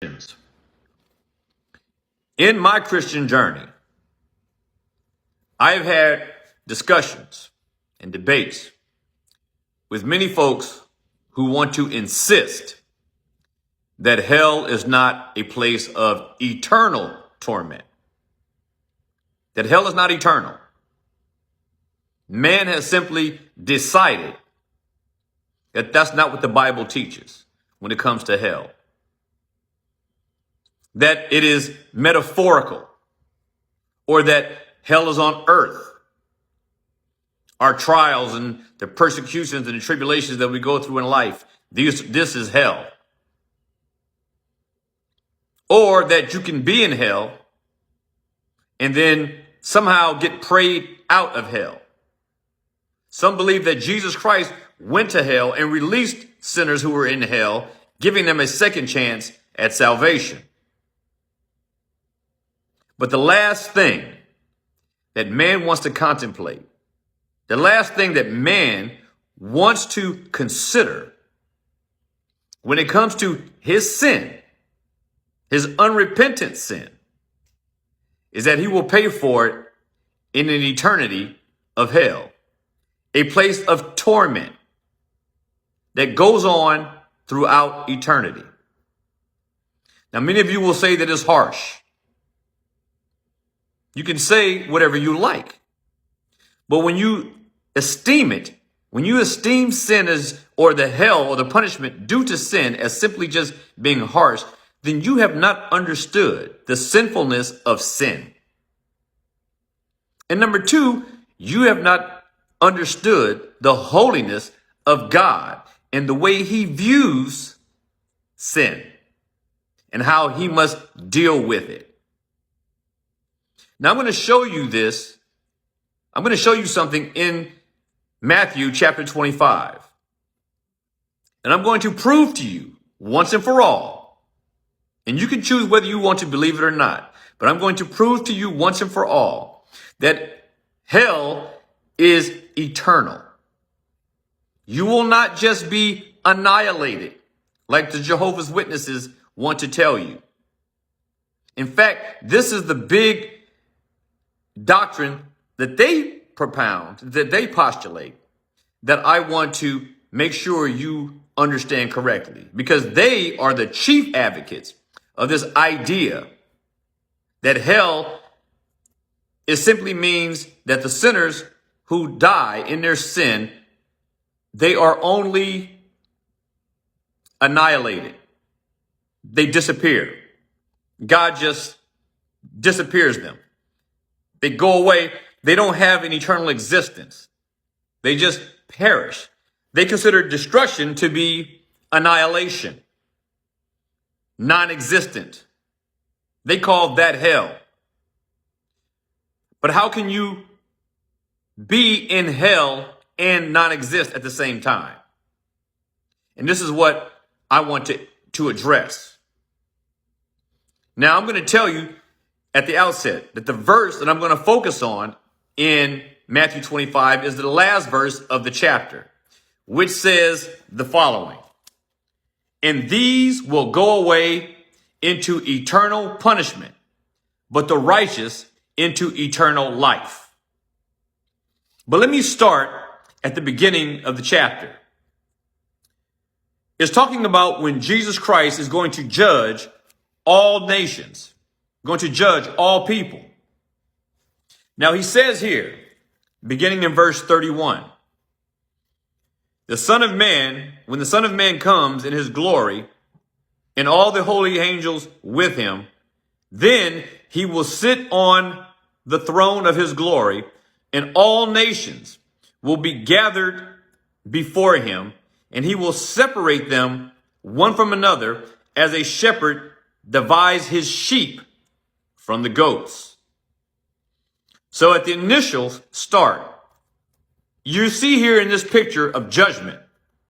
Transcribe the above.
In my Christian journey, I have had discussions and debates with many folks who want to insist that hell is not a place of eternal torment. That hell is not eternal. Man has simply decided that that's not what the Bible teaches when it comes to hell. That it is metaphorical, or that hell is on earth. Our trials and the persecutions and the tribulations that we go through in life, this is hell. Or that you can be in hell and then somehow get prayed out of hell. Some believe that Jesus Christ went to hell and released sinners who were in hell, giving them a second chance at salvation. But the last thing that man wants to contemplate, the last thing that man wants to consider when it comes to his sin, his unrepentant sin, is that he will pay for it in an eternity of hell, a place of torment that goes on throughout eternity. Now, many of you will say that it's harsh. You can say whatever you like, but when you esteem it, when you esteem sin as, or the hell or the punishment due to sin as simply just being harsh, then you have not understood the sinfulness of sin. And number two, you have not understood the holiness of God and the way he views sin and how he must deal with it. Now I'm going to show you this. I'm going to show you something in Matthew chapter 25. And I'm going to prove to you once and for all, and you can choose whether you want to believe it or not, but I'm going to prove to you once and for all that hell is eternal. You will not just be annihilated like the Jehovah's Witnesses want to tell you. In fact, this is the big doctrine that they propound, that they postulate, that I want to make sure you understand correctly, because they are the chief advocates of this idea that hell is simply means that the sinners who die in their sin, they are only annihilated. They disappear. God just disappears them. They go away. They don't have an eternal existence. They just perish. They consider destruction to be annihilation, non-existent. They call that hell. But how can you be in hell and non-exist at the same time? And this is what I want to address. Now, I'm going to tell you at the outset that the verse that I'm going to focus on in Matthew 25 is the last verse of the chapter, which says the following: "And these will go away into eternal punishment, but the righteous into eternal life." But let me start at the beginning of the chapter. It's talking about when Jesus Christ is going to judge all nations, going to judge all people. Now he says here, beginning in verse 31, "The Son of Man, when the Son of Man comes in his glory and all the holy angels with him, then he will sit on the throne of his glory, and all nations will be gathered before him, and he will separate them one from another as a shepherd divides his sheep from the goats." So at the initial start, you see here in this picture of judgment,